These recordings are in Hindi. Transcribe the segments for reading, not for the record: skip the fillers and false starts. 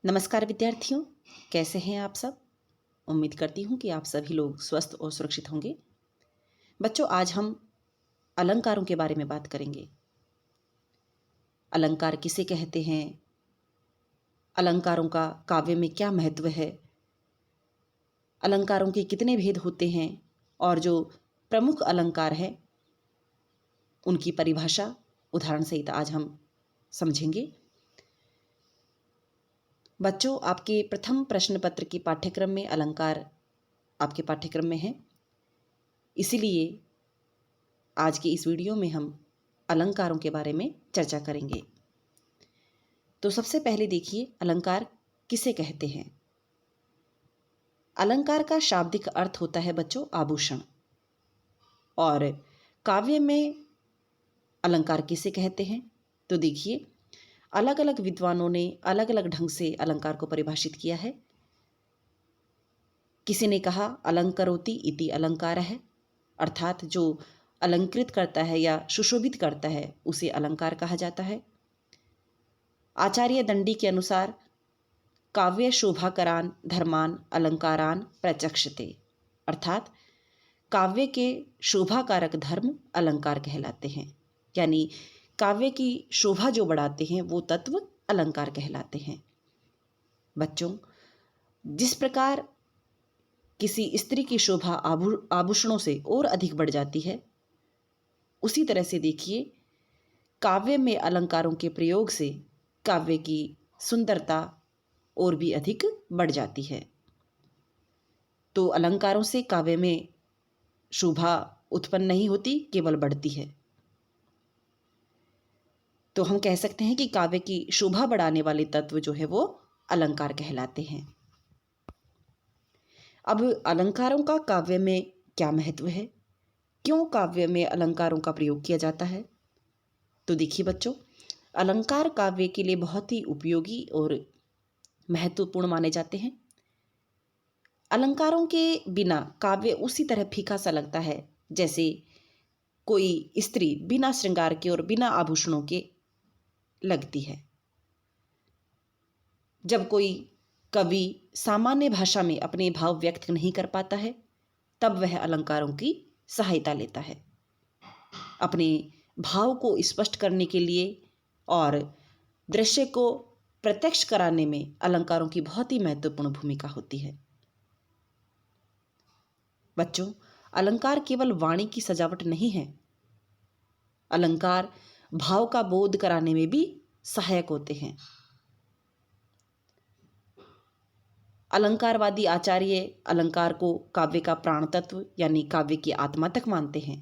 नमस्कार विद्यार्थियों, कैसे हैं आप सब। उम्मीद करती हूँ कि आप सभी लोग स्वस्थ और सुरक्षित होंगे। बच्चों, आज हम अलंकारों के बारे में बात करेंगे। अलंकार किसे कहते हैं, अलंकारों का काव्य में क्या महत्व है, अलंकारों के कितने भेद होते हैं और जो प्रमुख अलंकार हैं उनकी परिभाषा उदाहरण सहित आज हम समझेंगे। बच्चों, आपके प्रथम प्रश्न पत्र के पाठ्यक्रम में अलंकार आपके पाठ्यक्रम में है, इसीलिए आज के इस वीडियो में हम अलंकारों के बारे में चर्चा करेंगे। तो सबसे पहले देखिए, अलंकार किसे कहते हैं। अलंकार का शाब्दिक अर्थ होता है बच्चों आभूषण। और काव्य में अलंकार किसे कहते हैं, तो देखिए अलग अलग विद्वानों ने अलग अलग ढंग से अलंकार को परिभाषित किया है। किसी ने कहा अलंकरोति इति अलंकार है, अर्थात जो अलंकृत करता है या सुशोभित करता है उसे अलंकार कहा जाता है। आचार्य दंडी के अनुसार काव्य शोभाकरान धर्मान अलंकारान प्रचक्षते, अर्थात काव्य के शोभाकारक धर्म अलंकार कहलाते हैं, यानी काव्य की शोभा जो बढ़ाते हैं वो तत्व अलंकार कहलाते हैं। बच्चों, जिस प्रकार किसी स्त्री की शोभा आभूषणों से और अधिक बढ़ जाती है, उसी तरह से देखिए काव्य में अलंकारों के प्रयोग से काव्य की सुंदरता और भी अधिक बढ़ जाती है। तो अलंकारों से काव्य में शोभा उत्पन्न नहीं होती, केवल बढ़ती है। तो हम कह सकते हैं कि काव्य की शोभा बढ़ाने वाले तत्व जो है वो अलंकार कहलाते हैं। अब अलंकारों का काव्य में क्या महत्व है, क्यों काव्य में अलंकारों का प्रयोग किया जाता है, तो देखिए बच्चों, अलंकार काव्य के लिए बहुत ही उपयोगी और महत्वपूर्ण माने जाते हैं। अलंकारों के बिना काव्य उसी तरह फीका सा लगता है जैसे कोई स्त्री बिना श्रृंगार के और बिना आभूषणों के लगती है। जब कोई कवि सामान्य भाषा में अपने भाव व्यक्त नहीं कर पाता है, तब वह अलंकारों की सहायता लेता है अपने भाव को स्पष्ट करने के लिए, और दृश्य को प्रत्यक्ष कराने में अलंकारों की बहुत ही महत्वपूर्ण भूमिका होती है। बच्चों, अलंकार केवल वाणी की सजावट नहीं है, अलंकार भाव का बोध कराने में भी सहायक होते हैं। अलंकारवादी आचार्य अलंकार को काव्य का प्राण तत्व यानी काव्य की आत्मा तक मानते हैं।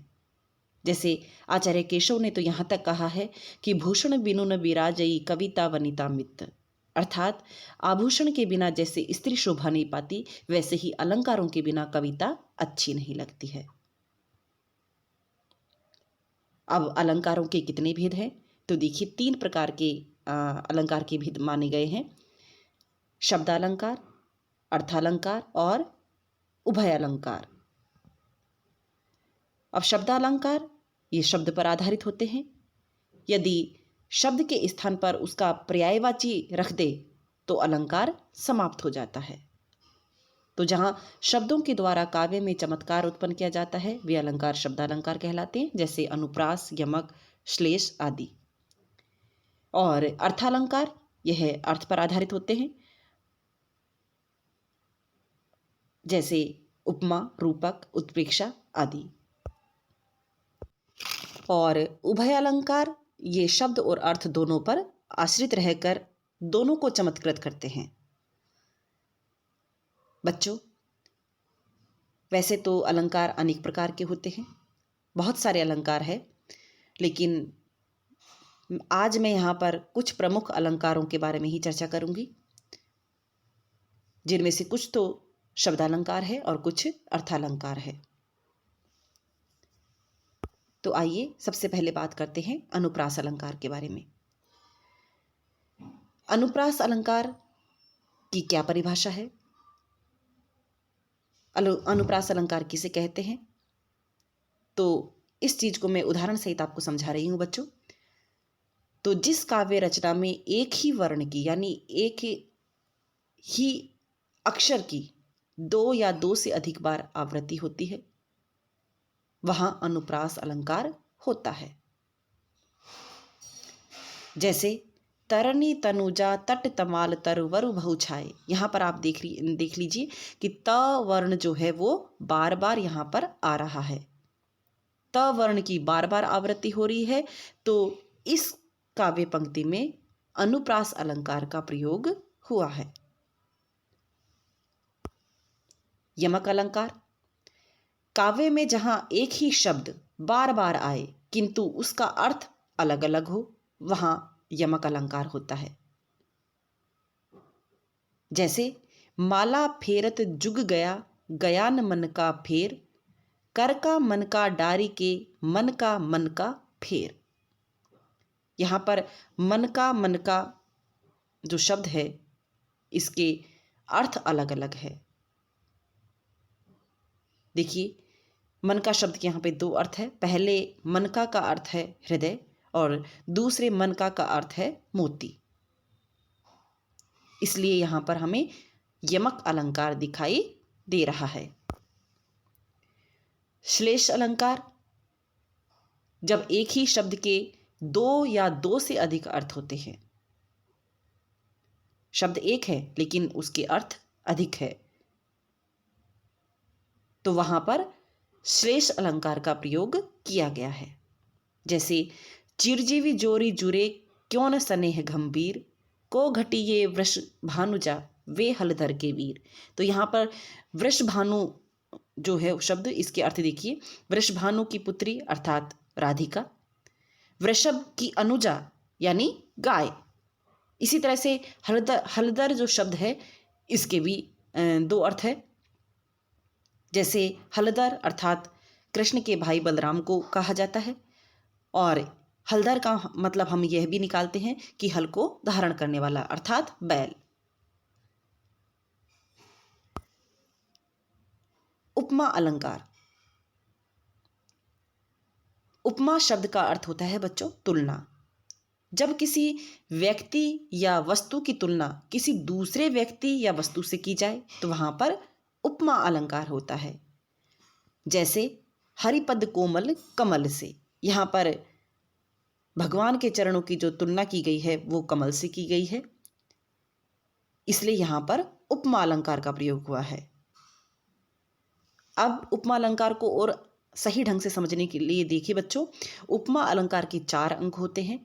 जैसे आचार्य केशव ने तो यहाँ तक कहा है कि भूषण बिनु न विराजई कविता वनिता मित्त, अर्थात आभूषण के बिना जैसे स्त्री शोभा नहीं पाती, वैसे ही अलंकारों के बिना कविता अच्छी नहीं लगती है। अब अलंकारों के कितने भेद हैं, तो देखिए 3 प्रकार के अलंकार के भेद माने गए हैं। शब्दालंकार, अर्थालंकार और उभय अलंकार। अब शब्दालंकार ये शब्द पर आधारित होते हैं। यदि शब्द के स्थान पर उसका पर्यायवाची रख दे तो अलंकार समाप्त हो जाता है। तो जहाँ शब्दों के द्वारा काव्य में चमत्कार उत्पन्न किया जाता है वे अलंकार शब्दालंकार कहलाते हैं, जैसे अनुप्रास, यमक, श्लेष आदि। और अर्थालंकार यह अर्थ पर आधारित होते हैं, जैसे उपमा, रूपक, उत्प्रेक्षा आदि। और उभय अलंकार ये शब्द और अर्थ दोनों पर आश्रित रहकर दोनों को चमत्कृत करते हैं। बच्चों, वैसे तो अलंकार अनेक प्रकार के होते हैं, बहुत सारे अलंकार हैं, लेकिन आज मैं यहाँ पर कुछ प्रमुख अलंकारों के बारे में ही चर्चा करूंगी, जिनमें से कुछ तो शब्दालंकार है और कुछ अर्थालंकार है। तो आइए सबसे पहले बात करते हैं अनुप्रास अलंकार के बारे में। अनुप्रास अलंकार की क्या परिभाषा है, अनुप्रास अलंकार किसे कहते हैं, तो इस चीज को मैं उदाहरण सहित आपको समझा रही हूं बच्चों। तो जिस काव्य रचना में एक ही वर्ण की यानी एक ही ही अक्षर की दो या दो से अधिक बार आवृत्ति होती है वहां अनुप्रास अलंकार होता है। जैसे तरनी तनुजा तट तमाल तर वरु बहु छाए, यहाँ पर आप देख लीजिए कि त वर्ण जो है वो बार बार यहाँ पर आ रहा है, त वर्ण की बार बार आवृत्ति हो रही है, तो इस काव्य पंक्ति में अनुप्रास अलंकार का प्रयोग हुआ है। यमक अलंकार, काव्य में जहां एक ही शब्द बार बार आए किंतु उसका अर्थ अलग अलग हो वहां यमक अलंकार होता है। जैसे माला फेरत जुग गया, गया न मन का फेर, कर का मन का डारी के, मन का फेर। यहाँ पर मन का जो शब्द है इसके अर्थ अलग अलग है। देखिए, मन का शब्द के यहाँ पे दो अर्थ है। पहले मनका का अर्थ है हृदय और दूसरे मनका का अर्थ है मोती। इसलिए यहाँ पर हमें यमक अलंकार दिखाई दे रहा है। श्लेष अलंकार, जब एक ही शब्द के दो या दो से अधिक अर्थ होते हैं, शब्द एक है लेकिन उसके अर्थ अधिक है, तो वहां पर श्लेष अलंकार का प्रयोग किया गया है। जैसे चिरजीवी जोरी जुरे, क्यों न स्नेह गंभीर, को घटिये वृष भानुजा, वे हलधर के वीर। तो यहाँ पर वृष भानु जो है शब्द, इसके अर्थ देखिए, वृष भानु की पुत्री अर्थात राधिका, वृषभ की अनुजा यानी गाय। इसी तरह से हलधर जो शब्द है इसके भी दो अर्थ है। जैसे हलधर अर्थात कृष्ण के भाई बलराम को कहा जाता है, और हलधर का मतलब हम यह भी निकालते हैं कि हल को धारण करने वाला अर्थात बैल। उपमा अलंकार, उपमा शब्द का अर्थ होता है बच्चों तुलना। जब किसी व्यक्ति या वस्तु की तुलना किसी दूसरे व्यक्ति या वस्तु से की जाए तो वहां पर उपमा अलंकार होता है। जैसे हरिपद कोमल कमल से, यहाँ पर भगवान के चरणों की जो तुलना की गई है वो कमल से की गई है, इसलिए यहाँ पर उपमा अलंकार का प्रयोग हुआ है। अब उपमा अलंकार को और सही ढंग से समझने के लिए देखिए बच्चों, उपमा अलंकार के 4 अंग होते हैं: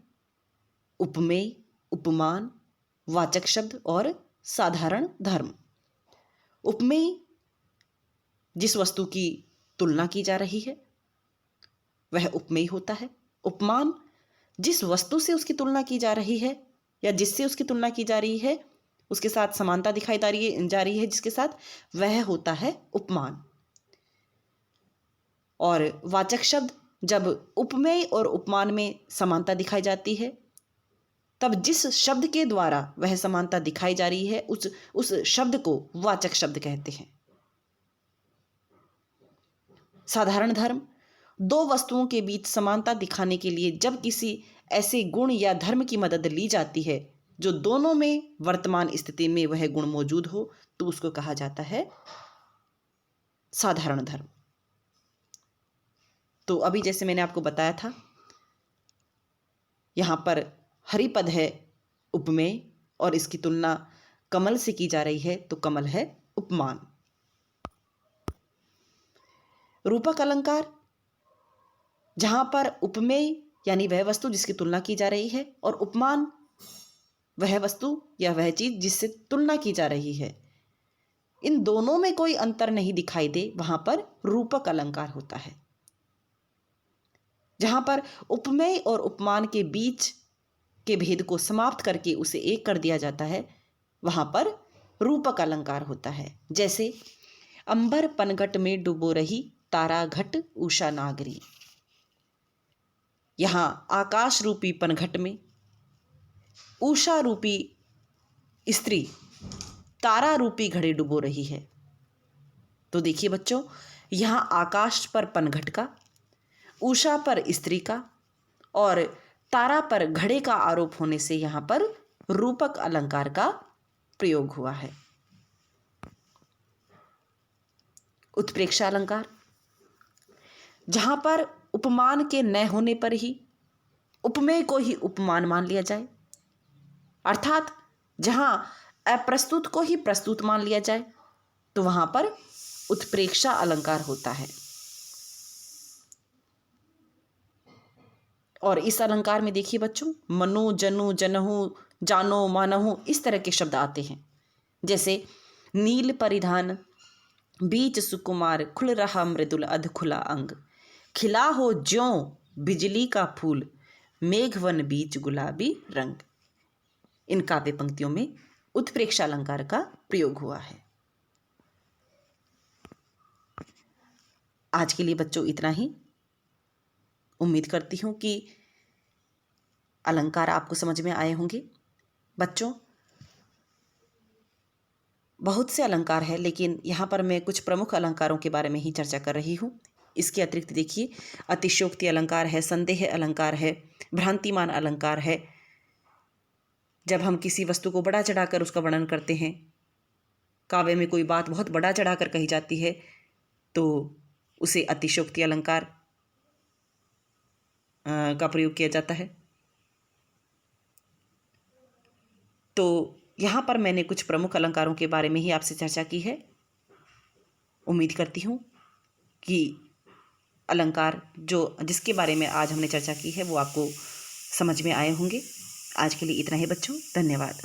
उपमेय, उपमान, वाचक शब्द और साधारण धर्म। उपमेय जिस वस्तु की तुलना की जा रही है वह उपमेय होता है। उपमान जिस वस्तु से उसकी तुलना की जा रही है या जिससे उसकी तुलना की जा रही है, उसके साथ समानता दिखाई जा रही है जिसके साथ, वह होता है उपमान। और वाचक शब्द, जब उपमेय और उपमान में समानता दिखाई जाती है तब जिस शब्द के द्वारा वह समानता दिखाई जा रही है उस शब्द को वाचक शब्द कहते हैं। साधारण धर्म, दो वस्तुओं के बीच समानता दिखाने के लिए जब किसी ऐसे गुण या धर्म की मदद ली जाती है जो दोनों में वर्तमान स्थिति में वह गुण मौजूद हो तो उसको कहा जाता है साधारण धर्म। तो अभी जैसे मैंने आपको बताया था, यहाँ पर हरिपद है उपमेय और इसकी तुलना कमल से की जा रही है तो कमल है उपमान। रूपक अलंकार, जहां पर उपमेय यानी वह वस्तु जिसकी तुलना की जा रही है और उपमान वह वस्तु या वह चीज जिससे तुलना की जा रही है, इन दोनों में कोई अंतर नहीं दिखाई दे, वहां पर रूपक अलंकार होता है। जहां पर उपमेय और उपमान के बीच के भेद को समाप्त करके उसे एक कर दिया जाता है, वहां पर रूपक अलंकार होता है। जैसे अंबर पनघट में डुबो रही, तारा घट उषा नागरी। यहां आकाश रूपी पनघट में उषा रूपी स्त्री तारा रूपी घड़े डुबो रही है। तो देखिए बच्चों, यहां आकाश पर पनघट का, उषा पर स्त्री का और तारा पर घड़े का आरोप होने से यहाँ पर रूपक अलंकार का प्रयोग हुआ है। उत्प्रेक्षा अलंकार, जहां पर उपमान के न होने पर ही उपमेय को ही उपमान मान लिया जाए, अर्थात जहां अप्रस्तुत को ही प्रस्तुत मान लिया जाए, तो वहां पर उत्प्रेक्षा अलंकार होता है। और इस अलंकार में देखिए बच्चों, मनु, जनु, जनहु, जानो, मानहु, इस तरह के शब्द आते हैं। जैसे नील परिधान, बीच सुकुमार, खुल रहा मृदुल अध खुला अंग, खिला हो ज्यों बिजली का फूल, मेघवन बीच गुलाबी रंग। इन काव्य पंक्तियों में उत्प्रेक्षा अलंकार का प्रयोग हुआ है। आज के लिए बच्चों इतना ही। उम्मीद करती हूँ कि अलंकार आपको समझ में आए होंगे। बच्चों, बहुत से अलंकार है, लेकिन यहाँ पर मैं कुछ प्रमुख अलंकारों के बारे में ही चर्चा कर रही हूँ। इसके अतिरिक्त देखिए, अतिशयोक्ति अलंकार है, संदेह अलंकार है, भ्रांतिमान अलंकार है। जब हम किसी वस्तु को बढ़ा चढ़ाकर उसका वर्णन करते हैं, काव्य में कोई बात बहुत बढ़ा चढ़ाकर कही जाती है, तो उसे अतिशयोक्ति अलंकार का प्रयोग किया जाता है। तो यहाँ पर मैंने कुछ प्रमुख अलंकारों के बारे में ही आपसे चर्चा की है। उम्मीद करती हूँ कि अलंकार जिसके बारे में आज हमने चर्चा की है वो आपको समझ में आए होंगे। आज के लिए इतना ही बच्चों, धन्यवाद।